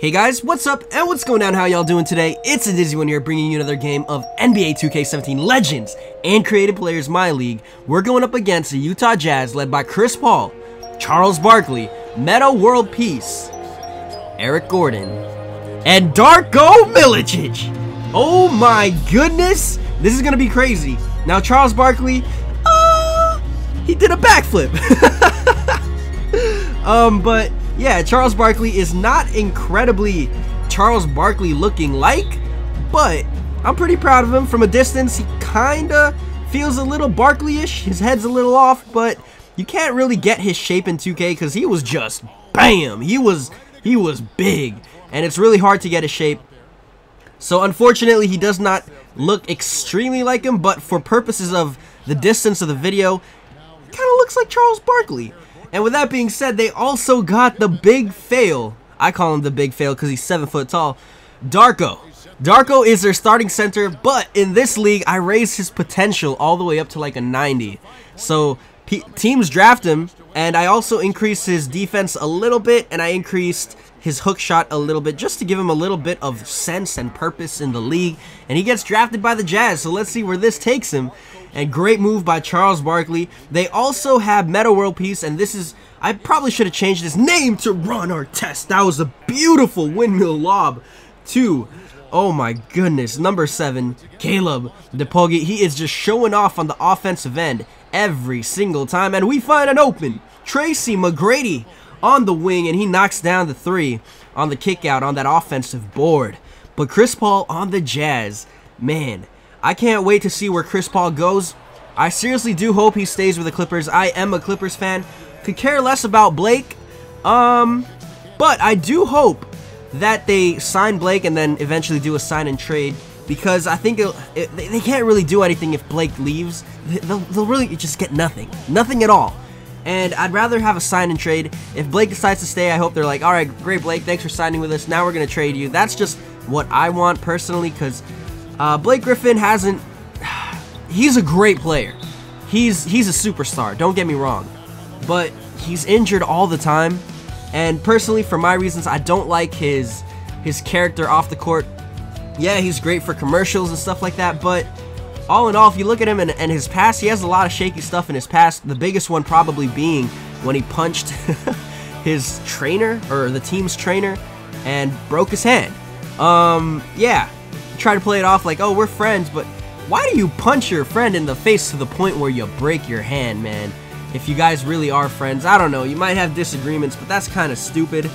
Hey guys, what's up and what's going on? How y'all doing today? It's a Dizzy One here bringing you another game of NBA 2K17 Legends and Creative Players My League. We're going up against the Utah Jazz led by Chris Paul, Charles Barkley, Meta World Peace, Eric Gordon, and Darko Milicic. Oh my goodness, this is gonna be crazy. Now Charles Barkley, he did a backflip. But yeah, Charles Barkley is not incredibly Charles Barkley looking like, but I'm pretty proud of him. From a distance, he kinda feels a little Barkley-ish. His head's a little off, but you can't really get his shape in 2K because he was just bam. He was big, and it's really hard to get his shape. So unfortunately, he does not look extremely like him, but for purposes of the distance of the video, kind of looks like Charles Barkley. And with that being said, they also got the big fail. I call him the big fail because he's 7 foot tall. Darko. Darko is their starting center, but in this league, I raised his potential all the way up to like a 90. So teams draft him, and I also increased his defense a little bit, and I increased his hook shot a little bit just to give him a little bit of sense and purpose in the league. And he gets drafted by the Jazz, so let's see where this takes him. And great move by Charles Barkley. They also have Meta World Peace, and this is, I probably should have changed his name to Ron Artest. That was a beautiful windmill lob to, oh my goodness, number 7, Caleb DePogi. He is just showing off on the offensive end every single time, and we find an open Tracy McGrady on the wing, and he knocks down the 3 on the kick out on that offensive board. But Chris Paul on the Jazz, man, I can't wait to see where Chris Paul goes. I seriously do hope he stays with the Clippers. I am a Clippers fan. Could care less about Blake. But I do hope that they sign Blake and then eventually do a sign and trade, because I think they can't really do anything if Blake leaves. They'll really just get nothing. Nothing at all. And I'd rather have a sign and trade. If Blake decides to stay, I hope they're like, alright, great Blake, thanks for signing with us. Now we're going to trade you. That's just what I want personally, because Blake Griffin hasn't, he's a great player. He's a superstar, don't get me wrong. But he's injured all the time. And personally, for my reasons, I don't like his character off the court. Yeah, he's great for commercials and stuff like that, but all in all, if you look at him and his past, he has a lot of shaky stuff in his past. The biggest one probably being when he punched his trainer, or the team's trainer, and broke his hand. Yeah, try to play it off like, oh, we're friends, but why do you punch your friend in the face to the point where you break your hand, man? If you guys really are friends, I don't know, you might have disagreements, but that's kind of stupid.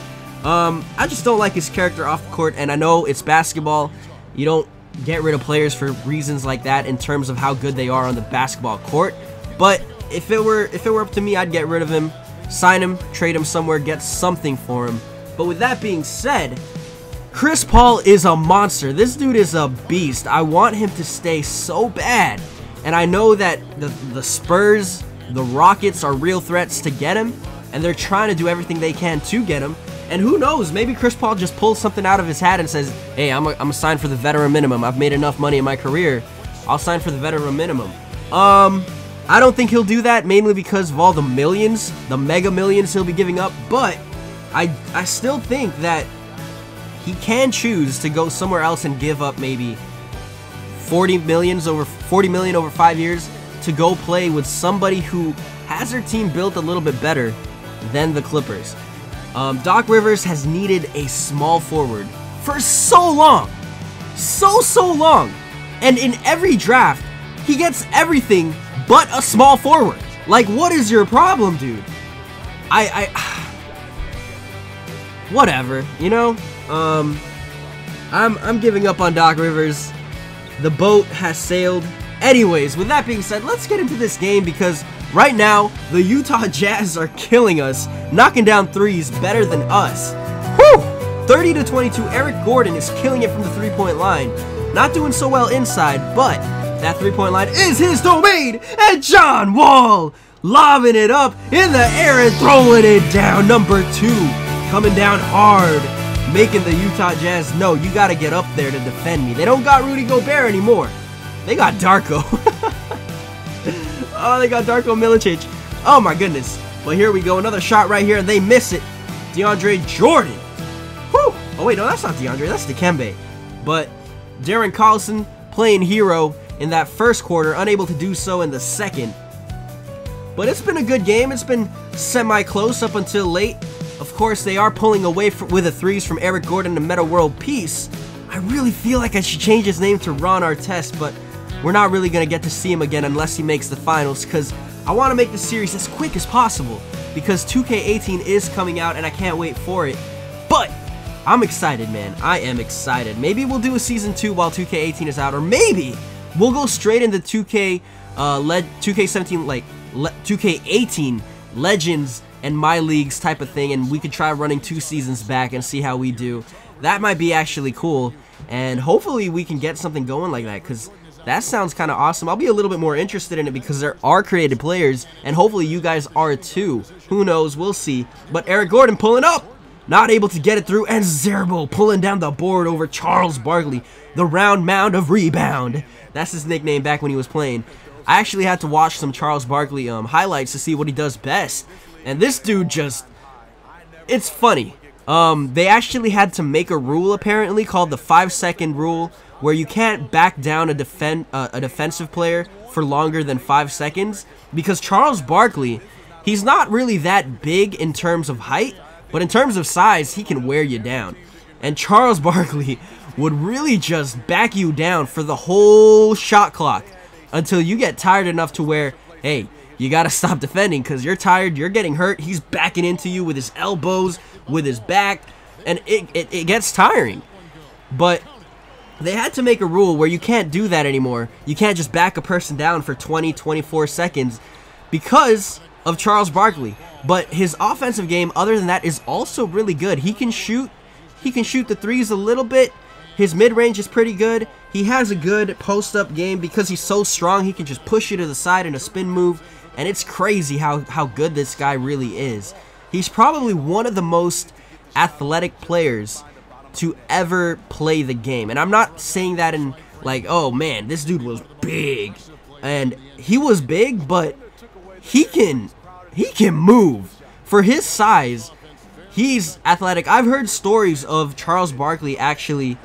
I just don't like his character off the court, and I know it's basketball. You don't get rid of players for reasons like that in terms of how good they are on the basketball court. But if it were up to me, I'd get rid of him, sign him, trade him somewhere, get something for him. But with that being said, Chris Paul is a monster. This dude is a beast. I want him to stay so bad. And I know that the Spurs, the Rockets are real threats to get him, and they're trying to do everything they can to get him. And who knows, maybe Chris Paul just pulls something out of his hat and says, hey, I'm a sign for the veteran minimum. I've made enough money in my career. I'll sign for the veteran minimum. I don't think he'll do that, mainly because of all the millions, the mega millions he'll be giving up. But I still think that he can choose to go somewhere else and give up maybe 40 million over 5 years to go play with somebody who has their team built a little bit better than the Clippers. Doc Rivers has needed a small forward for so long. So long. And in every draft, he gets everything but a small forward. Like, what is your problem, dude? Whatever, you know? I'm giving up on Doc Rivers. The boat has sailed. Anyways, with that being said, let's get into this game, because right now, the Utah Jazz are killing us, knocking down threes better than us. Whew! 30-22, Eric Gordon is killing it from the three-point line. Not doing so well inside, but that three-point line is his domain, and John Wall lobbing it up in the air and throwing it down. Number 2, coming down hard, making the Utah Jazz know, you gotta get up there to defend me. They don't got Rudy Gobert anymore. They got Darko. Oh, they got Darko Milicic. Oh my goodness. But here we go. Another shot right here, and they miss it. DeAndre Jordan. Whew. Oh, wait, no, that's not DeAndre. That's Dikembe. But Darren Collison playing hero in that first quarter, unable to do so in the second. But it's been a good game. It's been semi-close up until late. Of course, they are pulling away with the threes from Eric Gordon to Metta World Peace. I really feel like I should change his name to Ron Artest, but we're not really going to get to see him again unless he makes the finals, because I want to make the series as quick as possible, because 2K18 is coming out and I can't wait for it. But I'm excited, man. I am excited. Maybe we'll do a Season 2 while 2K18 is out, or maybe we'll go straight into 2K17, like 2K18 Legends and My Leagues type of thing, and we could try running 2 seasons back and see how we do. That might be actually cool, and hopefully we can get something going like that, because that sounds kind of awesome. I'll be a little bit more interested in it because there are creative players, and hopefully you guys are too. Who knows? We'll see. But Eric Gordon pulling up, not able to get it through, and Zerbo pulling down the board over Charles Barkley, the round mound of rebound. That's his nickname back when he was playing. I actually had to watch some Charles Barkley highlights to see what he does best. And this dude just, it's funny. They actually had to make a rule apparently called the 5-second rule, where you can't back down a defensive player for longer than 5 seconds, because Charles Barkley, he's not really that big in terms of height, but in terms of size, he can wear you down. And Charles Barkley would really just back you down for the whole shot clock until you get tired enough to where, hey, you gotta stop defending because you're tired, you're getting hurt. He's backing into you with his elbows, with his back, and it gets tiring. But they had to make a rule where you can't do that anymore. You can't just back a person down for 20-24 seconds because of Charles Barkley. But his offensive game, other than that, is also really good. He can shoot the threes a little bit. His mid-range is pretty good. He has a good post-up game because he's so strong. He can just push you to the side in a spin move. And it's crazy how good this guy really is. He's probably one of the most athletic players to ever play the game. And I'm not saying that in like, oh man, this dude was big. And he was big, but he can move. For his size, he's athletic. I've heard stories of Charles Barkley actually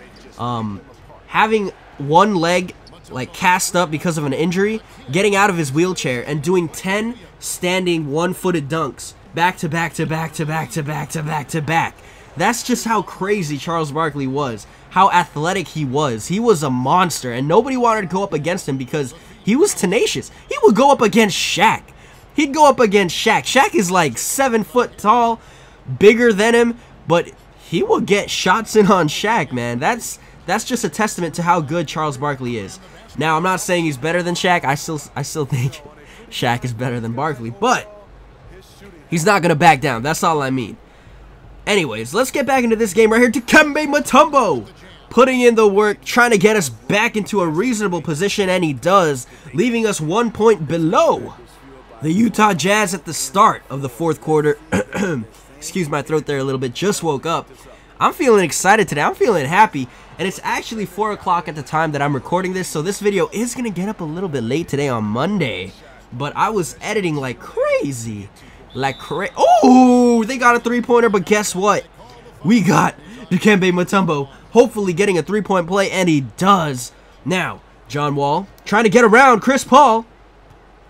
having one leg like cast up because of an injury, getting out of his wheelchair and doing 10 standing one-footed dunks back to back to back to back to back to back to back. That's just how crazy Charles Barkley was, how athletic he was. He was a monster, and nobody wanted to go up against him because he was tenacious. He would go up against Shaq. He'd go up against Shaq. Shaq is like 7 foot tall, bigger than him, but he will get shots in on Shaq, man. That's just a testament to how good Charles Barkley is. Now, I'm not saying he's better than Shaq. I still think Shaq is better than Barkley, but he's not going to back down. That's all I mean. Anyways, let's get back into this game right here. Dikembe Mutombo putting in the work, trying to get us back into a reasonable position, and he does, leaving us 1 point below the Utah Jazz at the start of the fourth quarter. Excuse my throat there a little bit. Just woke up. I'm feeling excited today. I'm feeling happy. And it's actually 4 o'clock at the time that I'm recording this, so this video is going to get up a little bit late today on Monday. But I was editing like crazy. Oh, they got a three-pointer, but guess what? We got Dikembe Mutombo hopefully getting a three-point play, and he does. Now, John Wall trying to get around Chris Paul.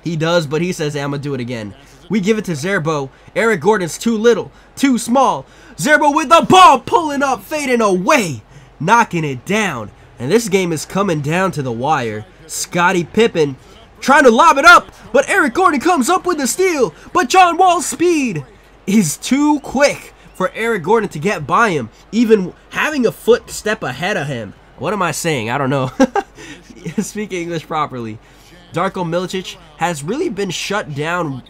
He does, but he says, hey, I'm going to do it again. We give it to Zerbo. Eric Gordon's too little, too small. Zerbo with the ball, pulling up, fading away, knocking it down. And this game is coming down to the wire. Scottie Pippen trying to lob it up, but Eric Gordon comes up with the steal. But John Wall's speed is too quick for Eric Gordon to get by him, even having a footstep ahead of him. What am I saying? I don't know. Speak English properly. Darko Milicic has really been shut down.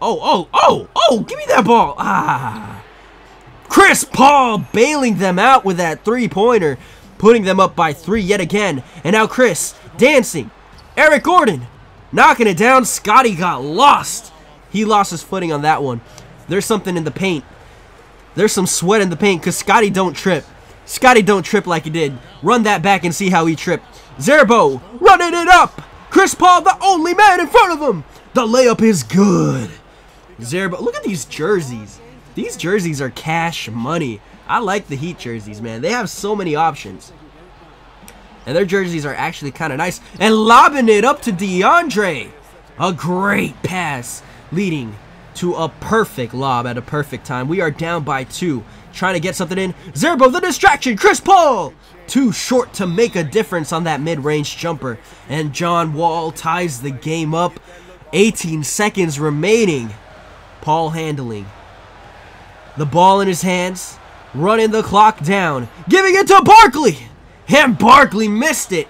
Oh, give me that ball. Chris Paul bailing them out with that three-pointer, putting them up by 3 yet again. And now Chris dancing. Eric Gordon knocking it down. Scottie got lost. He lost his footing on that one. There's something in the paint. There's some sweat in the paint because Scottie don't trip. Scottie don't trip like he did. Run that back and see how he tripped. Zerbo running it up. Chris Paul, the only man in front of him. The layup is good. Zerbo, look at these jerseys. These jerseys are cash money. I like the Heat jerseys, man. They have so many options. And their jerseys are actually kind of nice. And lobbing it up to DeAndre. A great pass leading to a perfect lob at a perfect time. We are down by 2. Trying to get something in. Zerbo, the distraction. Chris Paul. Too short to make a difference on that mid-range jumper. And John Wall ties the game up. 18 seconds remaining. Paul handling the ball in his hands. Running the clock down. Giving it to Barkley. And Barkley missed it.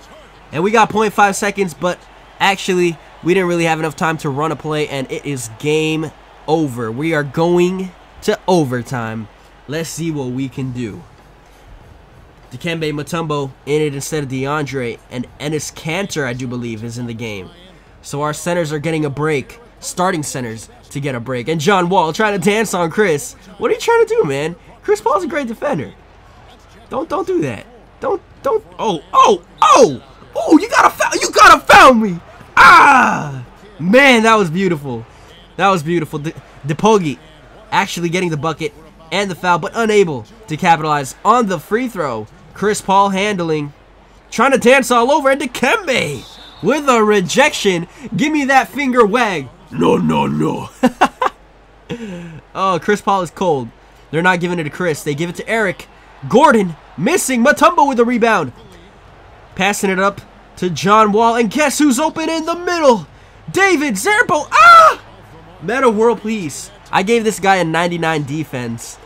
And we got 0.5 seconds, but actually, we didn't really have enough time to run a play, and it is game over. We are going to overtime. Let's see what we can do. Dikembe Mutombo in it instead of DeAndre, and Enes Kanter, I do believe, is in the game. So our centers are getting a break. Starting centers to get a break. And John Wall trying to dance on Chris. What are you trying to do, man? Chris Paul's a great defender. Don't do that. Don't. Oh, you gotta foul me. Ah, man, that was beautiful. That was beautiful. Depogi actually getting the bucket and the foul, but unable to capitalize on the free throw. Chris Paul handling, trying to dance all over, and Dikembe with a rejection. Give me that finger wag. No. Oh, Chris Paul is cold. They're not giving it to Chris. They give it to Eric. Gordon missing. Mutombo with the rebound. Passing it up to John Wall. And guess who's open in the middle? David Zerbo. Ah! Meta World Peace. I gave this guy a 99 defense.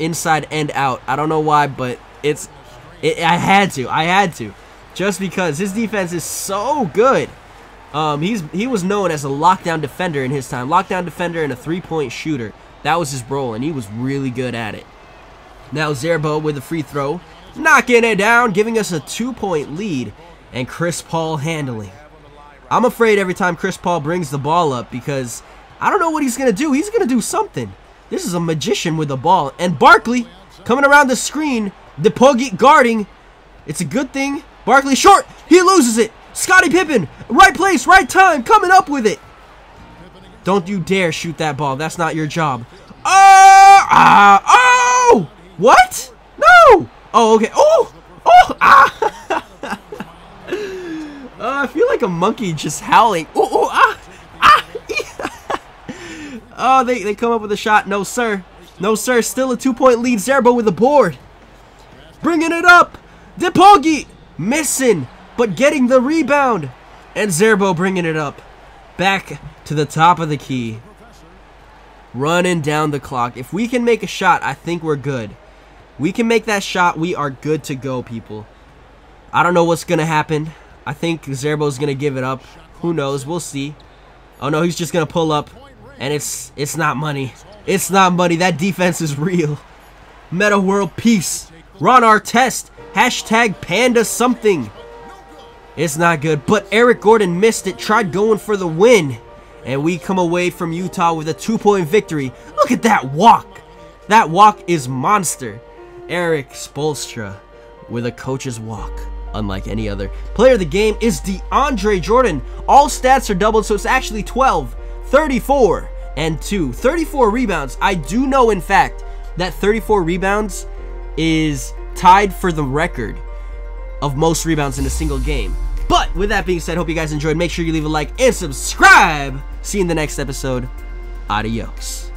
Inside and out. I don't know why, but I had to. Just because his defense is so good. He was known as a lockdown defender in his time. Lockdown defender and a three-point shooter. That was his role, and he was really good at it. Now Zerbo with a free throw. Knocking it down, giving us a 2-point lead. And Chris Paul handling. I'm afraid every time Chris Paul brings the ball up because I don't know what he's going to do. He's going to do something. This is a magician with the ball. And Barkley coming around the screen. Depogi guarding. It's a good thing. Barkley short. He loses it. Scottie Pippen. Right place, right time. Coming up with it. Don't you dare shoot that ball. That's not your job. Oh! What? No! Oh, okay. I feel like a monkey just howling. Oh, they come up with a shot. No, sir. No, sir. Still a 2-point lead. Zerbo with the board. Bringing it up. Depogi missing, but getting the rebound. And Zerbo bringing it up. Back to the top of the key. Running down the clock. If we can make a shot, I think we're good. We can make that shot. We are good to go, people. I don't know what's going to happen. I think Zerbo's going to give it up. Who knows? We'll see. Oh, no, he's just going to pull up. And it's not money. It's not money. That defense is real. Meta World Peace. Ron Artest. Hashtag Panda something. It's not good. But Eric Gordon missed it. Tried going for the win. And we come away from Utah with a 2-point victory. Look at that walk. That walk is monster. Eric Spoelstra with a coach's walk. Unlike any other. Player of the game is DeAndre Jordan. All stats are doubled, so it's actually 12, 34, and 2. 34 rebounds. I do know, in fact, that 34 rebounds is tied for the record of most rebounds in a single game. But with that being said, hope you guys enjoyed. Make sure you leave a like and subscribe. See you in the next episode. Adios.